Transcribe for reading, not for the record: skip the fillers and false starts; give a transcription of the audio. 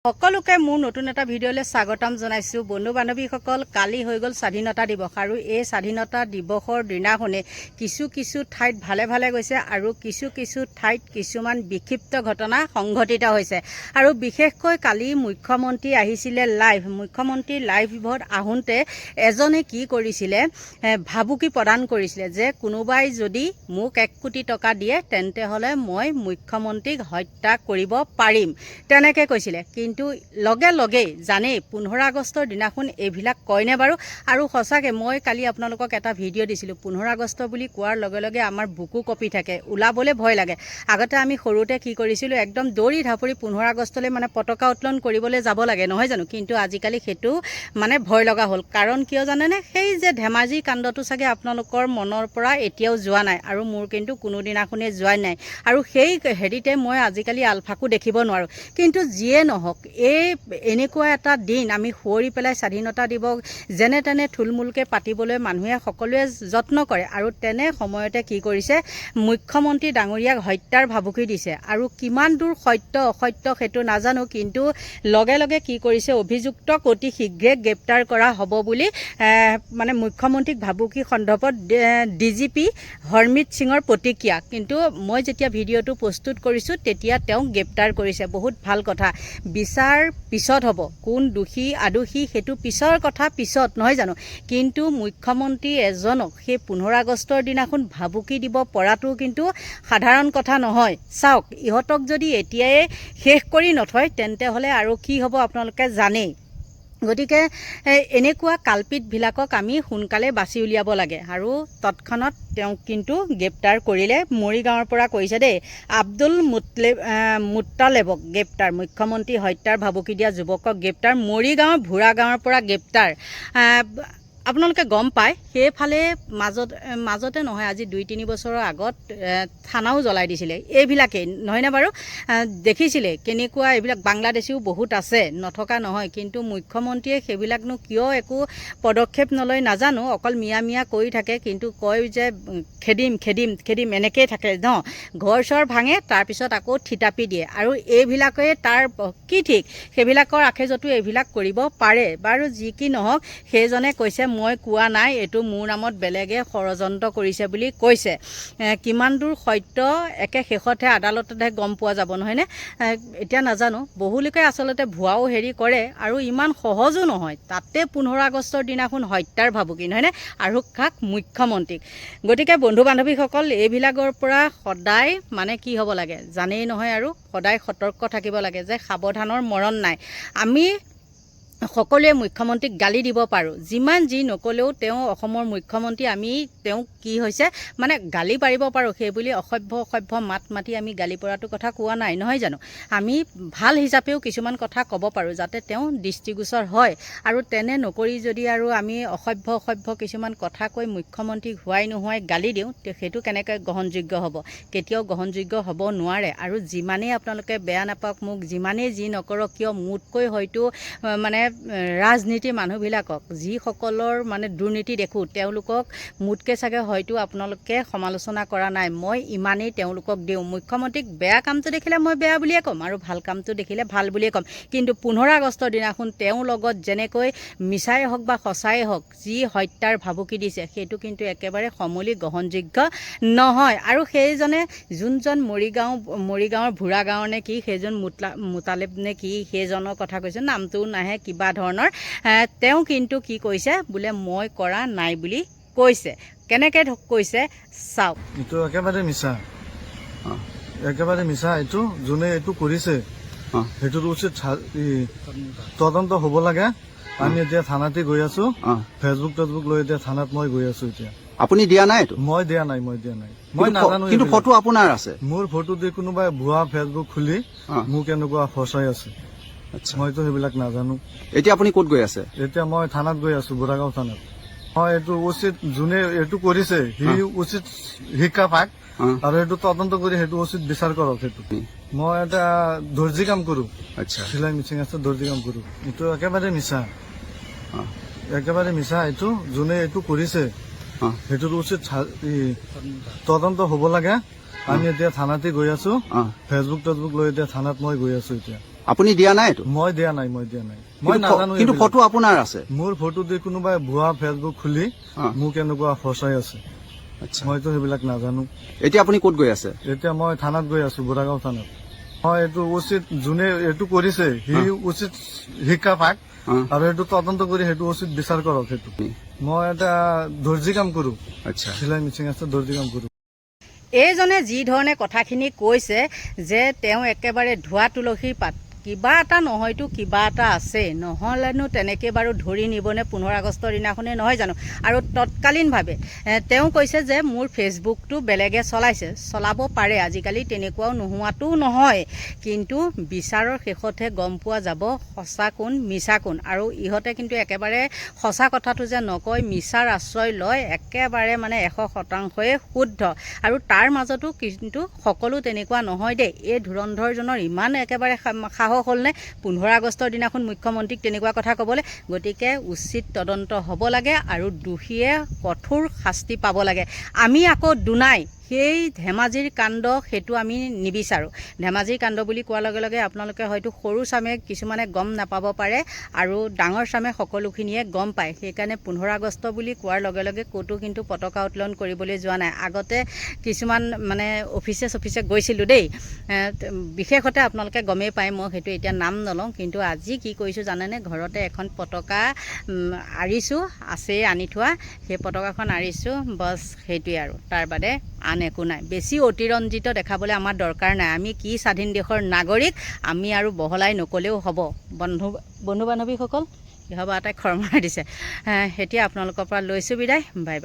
সকলোকে মোৰ নতুন এটা ভিডিঅ'লৈ স্বাগতম জনাইছোঁ। বন্ধু বান্ধৱীসকল, কালি হৈ গ'ল স্বাধীনতা দিৱস আৰু এই স্বাধীনতা দিৱসৰ দিনাখনে কিছু ঠাইত ভালে গৈছে আৰু কিছু ঠাইত কিছুমান বিক্ষিপ্ত ঘটনা সংঘটিত হৈছে। আৰু বিশেষকৈ কালি মুখ্যমন্ত্ৰী আহিছিলে লাইভ। মুখ্যমন্ত্ৰী লাইভত আহোঁতে এজনে কি কৰিছিলে, ভাবুকি প্ৰদান কৰিছিলে যে কোনোবাই যদি মোক 1 কোটি টকা দিয়ে তেন্তে হ'লে মই মুখ্যমন্ত্ৰীক হত্যা কৰিব পাৰিম, তেনেকৈ কৈছিলে। কিন্তু লগেই জানেই 15 আগষ্টৰ দিনাখন এইবিলাক কয়নে বাৰু? আৰু সঁচাকৈ মই কালি আপোনালোকক এটা ভিডিঅ' দিছিলোঁ। 15 আগষ্ট বুলি কোৱাৰ লগে আমাৰ বুকু কঁপি থাকে, ওলাবলৈ ভয় লাগে। আগতে আমি সৰুতে কি কৰিছিলোঁ, একদম দৌৰি ধাপৰি 15 আগষ্টলৈ পতাকা উত্তোলন কৰিবলৈ যাব লাগে, নহয় জানো? কিন্তু আজিকালি সেইটো ভয় লগা হ'ল। কাৰণ কিয় জানেনে? সেই যে ধেমাজি কাণ্ডটো চাগে আপোনালোকৰ মনৰ পৰা এতিয়াও যোৱা নাই আৰু মোৰ কিন্তু কোনোদিনাখনেই যোৱাই নাই। আৰু সেই হেৰিতে মই আজিকালি আলফাকো দেখিব নোৱাৰোঁ। কিন্তু যিয়ে নহওক, এনেকুৱা এটা দিন আমি সুঁৱৰি পেলাই স্বাধীনতা দিৱস যেনে তেনে থুলমূলকৈ পাতিবলৈ মানুহে সকলোৱে যত্ন কৰে। আৰু তেনে সময়তে কি কৰিছে, মুখ্যমন্ত্ৰী ডাঙৰীয়াক হত্যাৰ ভাবুকি দিছে। আৰু কিমান দূৰ সত্য অসত্য সেইটো নাজানো, কিন্তু লগে কি কৰিছে, অভিযুক্তক অতি শীঘ্ৰে গ্ৰেপ্তাৰ কৰা হ'ব বুলি মুখ্যমন্ত্ৰীক ভাবুকি সন্দৰ্ভত DGP হৰমিত সিঙৰ প্ৰতিক্ৰিয়া। কিন্তু মই যেতিয়া ভিডিঅ'টো প্ৰস্তুত কৰিছোঁ তেতিয়া তেওঁক গ্ৰেপ্তাৰ কৰিছে। বহুত ভাল কথা। বিচাৰ পিছত হ'ব, কোন দোষী আদোষী সেইটো পিছৰ কথা, পিছত নহয় জানো? কিন্তু মুখ্যমন্ত্ৰী এজনক সেই 15 আগষ্টৰ দিনাখন ভাবুকি দিব পৰাটো কিন্তু সাধাৰণ কথা নহয়। চাওক, ইহঁতক যদি এতিয়াই শেষ কৰি নথয় তেন্তে হ'লে আৰু কি হ'ব আপোনালোকে জানেই। গতিকে এনেকুৱা কালপিতবিলাকক আমি সোনকালে বাছি উলিয়াব লাগে। আৰু তৎক্ষণাত তেওঁক কিন্তু গ্ৰেপ্তাৰ কৰিলে। মৰিগাঁৱৰ পৰা কৰিছে দেই, আব্দুল মুত্তালেবক গ্ৰেপ্তাৰ। মুখ্যমন্ত্ৰী হত্যাৰ ভাবুকি দিয়া যুৱকক গ্ৰেপ্তাৰ। মৰিগাঁৱৰ ভুৰা গাঁৱৰ পৰা গ্ৰেপ্তাৰ। আপোনালোকে গম পায়, সেইফালে মাজতে নহয়, আজি 2-3 বছৰৰ আগত থানাও জ্বলাই দিছিলে। এইবিলাকেই নহয়নে বাৰু? দেখিছিলে কেনেকুৱা এইবিলাক বাংলাদেশীও বহুত আছে, নথকা নহয়। কিন্তু মুখ্যমন্ত্ৰীয়ে সেইবিলাকনো কিয় একো পদক্ষেপ নলয় নাজানো। অকল মিয়া কৰি থাকে, কিন্তু কয় যে খেদিম এনেকেই থাকে ন। ঘৰ চৰ ভাঙে, তাৰপিছত আকৌ থিতাপি দিয়ে। আৰু এইবিলাকে তাৰ কি ঠিক, সেইবিলাকৰ আখেজতো এইবিলাক কৰিব পাৰে। বাৰু যি কি নহওক, সেইজনে কৈছে মই কোৱা নাই, এইটো মোৰ নামত বেলেগে ষড়যন্ত্ৰ কৰিছে বুলি কৈছে। কিমান দূৰ সত্য একে শেষতহে আদালততহে গম পোৱা যাব, নহয়নে? এতিয়া নাজানো, বহুলোকে আচলতে ভুৱাও হেৰি কৰে আৰু ইমান সহজো নহয়। তাতে 15 আগষ্টৰ দিনাখন হত্যাৰ ভাবুকি, নহয়নে? আৰু কাক? মুখ্যমন্ত্ৰীক। গতিকে বন্ধু বান্ধৱীসকল, এইবিলাকৰ পৰা সদায় কি হ'ব লাগে জানেই নহয়, আৰু সদায় সতৰ্ক থাকিব লাগে যে সাৱধানৰ মৰণ নাই। আমি সকলোৱে মুখ্যমন্ত্ৰীক গালি দিব পাৰোঁ, যিমান যি নক'লেও তেওঁ অসমৰ মুখ্যমন্ত্ৰী। আমি তেওঁক কি হৈছে গালি পাৰিব পাৰোঁ, সেইবুলি অসভ্য মাত মাতি আমি গালি পৰাটো কথা কোৱা নাই, নহয় জানো? আমি ভাল হিচাপেও কিছুমান কথা ক'ব পাৰোঁ যাতে তেওঁ দৃষ্টিগোচৰ হয়। আৰু তেনে নকৰি যদি আৰু আমি অসভ্য কিছুমান কথা কৈ মুখ্যমন্ত্ৰীক নোহোৱাই গালি দিওঁ, সেইটো কেনেকৈ গ্ৰহণযোগ্য হ'ব? কেতিয়াও গ্ৰহণযোগ্য হ'ব নোৱাৰে। আৰু যিমানেই আপোনালোকে বেয়া নাপাওক মোক, যিমানেই যি নকৰক কিয়, মোতকৈ হয়তো ৰাজনীতিৰ মানুহবিলাকক, যিসকলৰ দুৰ্নীতি দেখোঁ, তেওঁলোকক মোতকৈ চাগে হয়তো আপোনালোকে সমালোচনা কৰা নাই। মই ইমানেই তেওঁলোকক দিওঁ। মুখ্যমন্ত্ৰীক বেয়া কামটো দেখিলে মই বেয়া বুলিয়ে ক'ম, আৰু ভাল কামটো দেখিলে ভাল বুলিয়ে ক'ম। কিন্তু 15 আগষ্টৰ দিনাখন তেওঁৰ লগত যেনেকৈ মিছাই হওক বা সঁচাই হওক যি হত্যাৰ ভাবুকি দিছে, সেইটো কিন্তু একেবাৰে সমূলি গ্ৰহণযোগ্য নহয়। আৰু সেইজনে যোনজন মৰিগাঁৱৰ ভুৰা গাঁৱৰ নে কি, সেইজন মুতালেব নে কি, সেইজনৰ কথা কৈছে, নামটো নাহে কিবা ধৰণৰ। তেওঁ কিন্তু কি কৈছে, বোলে মই কৰা নাই বুলি কৈছে। কেনেকৈ কৈছে চাওক। এইটো একেবাৰে মিছা। এইটো যোনে এইটো কৰিছে সেইটোৰ উচিত তদন্ত হ'ব লাগে। আমি এতিয়া থানাতে গৈ আছো, ফেচবুক লৈ এতিয়া থানাত মই গৈ আছো। এতিয়া আপুনি দিয়া নাই? মই দিয়া নাই, মই নাজানো। কিন্তু ফটো আপোনাৰ আছে। মোৰ ফটো দি কোনোবাই ভুৱা ফেচবুক খুলি মোক এনেকুৱা ফচাই আছে। মইতো সেইবিলাক নাজানো। এতিয়া আপুনি ক'ত গৈ আছে? এতিয়া মই থানাত গৈ আছো, বুঢ়াগাঁও থানাত। মই এইটো উচিত, যোনে এইটো কৰিছে সি উচিত শিক্ষা পাক, আৰু সেইটো তদন্ত কৰি সেইটো উচিত বিচাৰ কৰক। সেইটো মই এটা দৰ্জী কাম কৰো, চিলাই মিচিং আছে, দৰ্জী কাম কৰো। এইটো একেবাৰে মিছা। এইটো যোনে এইটো কৰিছে সেইটোৰ উচিত তদন্ত হ'ব লাগে। আমি এতিয়া থানাতে গৈ আছো, ফেচবুক লৈ এতিয়া থানাত মই গৈ আছো। এতিয়া আপুনি দিয়া নাই এইটো মই দিয়া নাই মই নাজানো কিন্তু এইবিলাক। ফটো আপোনাৰ আছে। মোৰ ফটো দি কোনোবাই ভুৱা ফেচবুক খুলি মোক এনেকুৱা ফচাই আছে। আচ্ছা, মইতো সেইবিলাক নাজানো। এতিয়া আপুনি ক'ত গৈ আছে? এতিয়া মই থানাত গৈ আছো, বুঢ়াগাঁও থানাত। মই এইটো উচিত, যোনে এইটো কৰিছে সি উচিত শিক্ষা পাক আৰু সেইটো তদন্ত কৰি সেইটো উচিত বিচাৰ কৰক। সেইটো মই এটা দৰ্জী কাম কৰো, আচ্ছা, চিলাই মিচিং আছে, দৰ্জী কাম কৰো। এইজনে যি ধৰণে কথাখিনি কৈছে যে তেওঁ একেবাৰে ধোৱা তুলসীৰ পাত, কিবা এটা নহয়তো কিবা এটা আছে, নহ'লেনো তেনেকৈ বাৰু ধৰি নিবনে 15 আগষ্টৰ দিনাখনে, নহয় জানো? আৰু তৎকালীনভাৱে তেওঁ কৈছে যে মোৰ ফেচবুকটো বেলেগে চলাইছে, চলাব পাৰে, আজিকালি তেনেকুৱাও নোহোৱাটো নহয়, কিন্তু বিচাৰৰ শেষতহে গম পোৱা যাব সঁচা কোন মিছা কোন। আৰু ইহঁতে কিন্তু একেবাৰে সঁচা কথাটো যে নকয়, মিছাৰ আশ্ৰয় লয়, একেবাৰে মানে 100%ই শুদ্ধ। আৰু তাৰ মাজতো কিন্তু সকলো তেনেকুৱা নহয় দেই। এই ধুৰন্ধৰজনৰ ইমান একেবাৰে সাহস হ'লনে 15 আগষ্টৰ দিনাখন মুখ্যমন্ত্ৰীক তেনেকুৱা কথা ক'বলৈ? গতিকে উচিত তদন্ত হ'ব লাগে আৰু দোষীয়ে কঠোৰ শাস্তি পাব লাগে। আমি আকৌ দুনাই সেই ধেমাজিৰ কাণ্ড সেইটো আমি নিবিচাৰোঁ। ধেমাজিৰ কাণ্ড বুলি কোৱাৰ লগে লগে আপোনালোকে হয়তো সৰু চামে কিছুমানে গম নাপাব পাৰে আৰু ডাঙৰ চামে সকলোখিনিয়ে গম পায়। সেইকাৰণে 15 আগষ্ট বুলি কোৱাৰ লগে লগে ক'তো কিন্তু পতাকা উত্তোলন কৰিবলৈ যোৱা নাই। আগতে কিছুমান মানে অফিচে গৈছিলোঁ দেই, বিশেষতে আপোনালোকে গমেই পায়, মই সেইটো এতিয়া নাম নলওঁ। কিন্তু আজি কি কৰিছোঁ জানেনে? ঘৰতে এখন পতাকা আঁৰিছোঁ, আছেই আনি থোৱা, সেই পতাকাখন আঁৰিছোঁ, বছ সেইটোৱে আৰু, তাৰ বাদে আন একো নাই। বেছি অতিৰঞ্জিত দেখাবলৈ আমাৰ দৰকাৰ নাই। আমি কি স্বাধীন দেশৰ নাগৰিক, আমি আৰু বহলাই নক'লেও হ'ব। বন্ধু বান্ধৱীসকল, কিহবা এটাই খৰ মৰাই দিছে। এতিয়া আপোনালোকৰ পৰা লৈছোঁ বিদায়, বাই বাই।